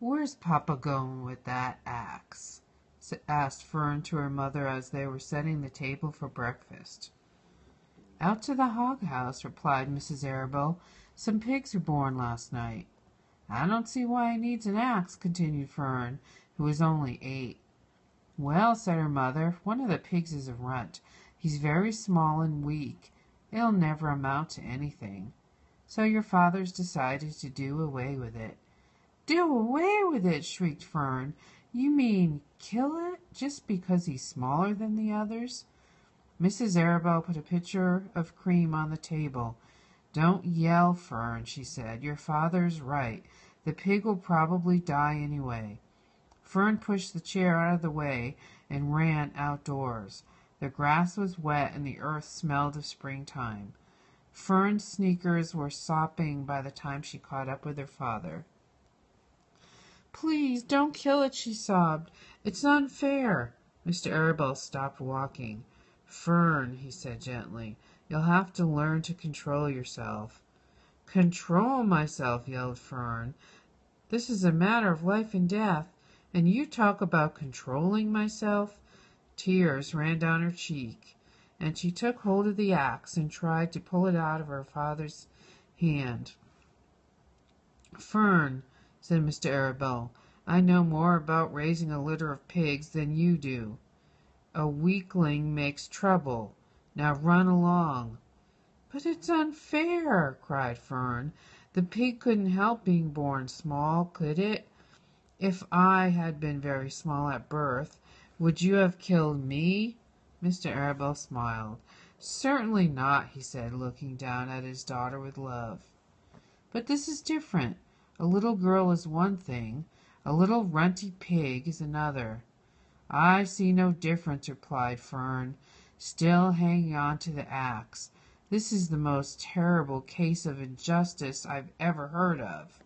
"Where's Papa going with that axe?" asked Fern to her mother as they were setting the table for breakfast. "Out to the hog house," replied Mrs. Arabelle. "Some pigs were born last night." "I don't see why he needs an axe," continued Fern, who was only 8. "Well," said her mother, "one of the pigs is a runt. He's very small and weak. It'll never amount to anything. So your father's decided to do away with it." "Do away with it!" shrieked Fern. "You mean kill it, just because he's smaller than the others?" Mrs. Arabelle put a pitcher of cream on the table. "Don't yell, Fern," she said. "Your father's right. The pig will probably die anyway." Fern pushed the chair out of the way and ran outdoors. The grass was wet and the earth smelled of springtime. Fern's sneakers were sopping by the time she caught up with her father. "Please don't kill it," she sobbed. "It's unfair." Mr. Arabelle stopped walking. "Fern," he said gently, "you'll have to learn to control yourself." "Control myself!" yelled Fern. "This is a matter of life and death, and you talk about controlling myself." Tears ran down her cheek, and she took hold of the axe and tried to pull it out of her father's hand. "Fern," said Mr. Arabelle, "I know more about raising a litter of pigs than you do. A weakling makes trouble. Now run along." "But it's unfair!" cried Fern. "The pig couldn't help being born small, could it? If I had been very small at birth, would you have killed me?" Mr. Arabelle smiled. "Certainly not," he said, looking down at his daughter with love. "But this is different. A little girl is one thing, a little runty pig is another." "I see no difference," replied Fern, still hanging on to the axe. "This is the most terrible case of injustice I've ever heard of."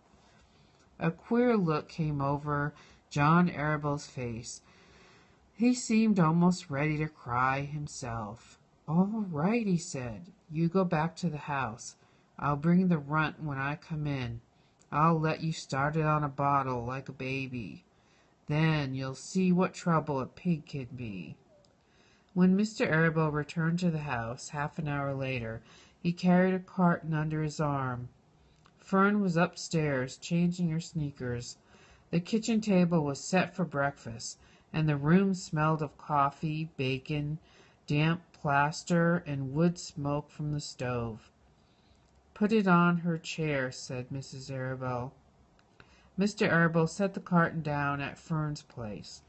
A queer look came over John Arabelle's face. He seemed almost ready to cry himself. "All right," he said. "You go back to the house. I'll bring the runt when I come in. I'll let you start it on a bottle like a baby. Then you'll see what trouble a pig can be." When Mr. Arabelle returned to the house, half an hour later, he carried a carton under his arm. Fern was upstairs, changing her sneakers. The kitchen table was set for breakfast, and the room smelled of coffee, bacon, damp plaster, and wood smoke from the stove. "Put it on her chair," said Mrs. Arabelle. Mr. Arabelle set the carton down at Fern's place.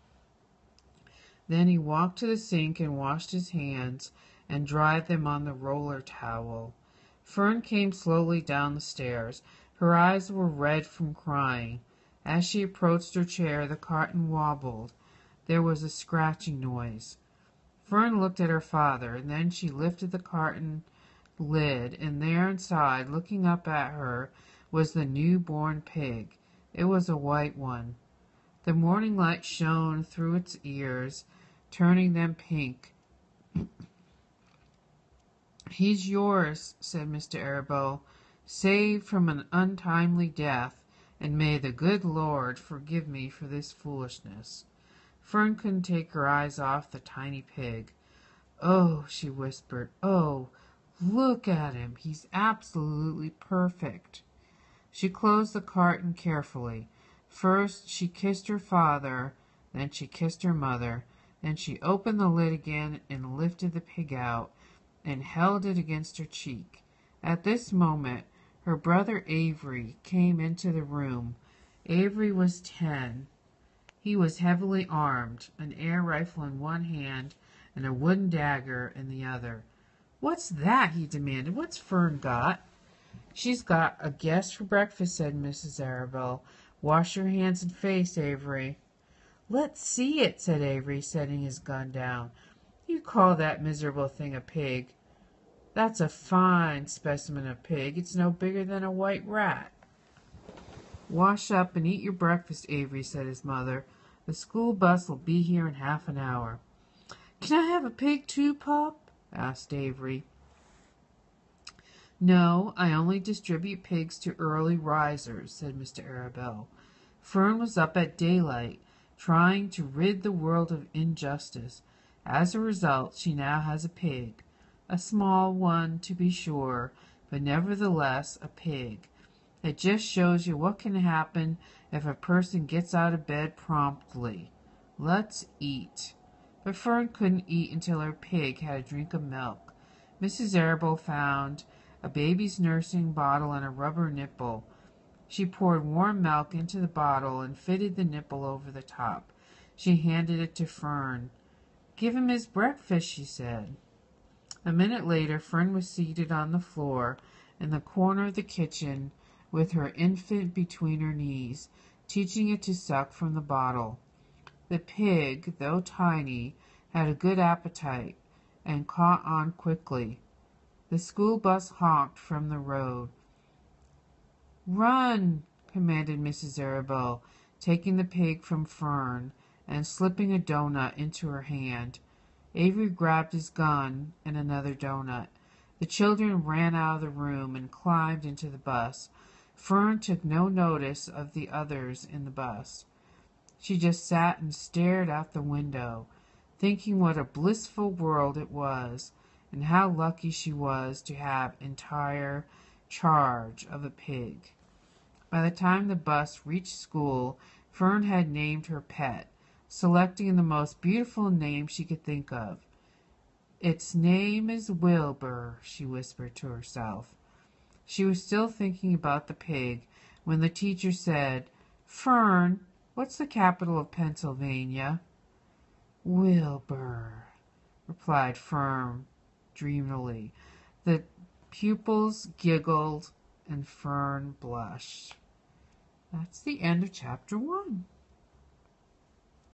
Then he walked to the sink and washed his hands and dried them on the roller towel. Fern came slowly down the stairs. Her eyes were red from crying. As she approached her chair, the carton wobbled. There was a scratching noise. Fern looked at her father, and then she lifted the carton lid, and there inside, looking up at her, was the new-born pig. It was a white one. The morning light shone through its ears, turning them pink. "He's yours," said Mr. Arabelle, "saved from an untimely death, and may the good Lord forgive me for this foolishness." Fern couldn't take her eyes off the tiny pig. "Oh," she whispered, "oh, look at him. He's absolutely perfect." She closed the carton carefully. First she kissed her father, then she kissed her mother, then she opened the lid again and lifted the pig out and held it against her cheek. At this moment her brother Avery came into the room. Avery was 10. He was heavily armed, an air rifle in one hand and a wooden dagger in the other. "What's that?" he demanded. "What's Fern got?" "She's got a guest for breakfast," said Mrs. Arabelle. "Wash your hands and face, Avery." "Let's see it," said Avery, setting his gun down. "You call that miserable thing a pig? That's a fine specimen of pig. It's no bigger than a white rat." "Wash up and eat your breakfast, Avery," said his mother. "The school bus will be here in half an hour." "Can I have a pig too, Pop?" asked Avery. "No, I only distribute pigs to early risers," said Mr. Arabelle. Fern was up at daylight, trying to rid the world of injustice. As a result, she now has a pig. A small one, to be sure, but nevertheless a pig. It just shows you what can happen if a person gets out of bed promptly. Let's eat. But Fern couldn't eat until her pig had a drink of milk. Mrs. Arable found a baby's nursing bottle and a rubber nipple. She poured warm milk into the bottle and fitted the nipple over the top. She handed it to Fern. "Give him his breakfast," she said. A minute later, Fern was seated on the floor in the corner of the kitchen with her infant between her knees, teaching it to suck from the bottle. The pig, though tiny, had a good appetite and caught on quickly. The school bus honked from the road. "Run!" commanded Mrs. Arable, taking the pig from Fern and slipping a doughnut into her hand. Avery grabbed his gun and another doughnut. The children ran out of the room and climbed into the bus. Fern took no notice of the others in the bus. She just sat and stared out the window, thinking what a blissful world it was, and how lucky she was to have entire charge of a pig. By the time the bus reached school, Fern had named her pet, selecting the most beautiful name she could think of. "Its name is Wilbur," she whispered to herself. She was still thinking about the pig when the teacher said, "Fern, what's the capital of Pennsylvania?" "Wilbur," replied Fern dreamily. The pupils giggled and Fern blushed. That's the end of chapter 1.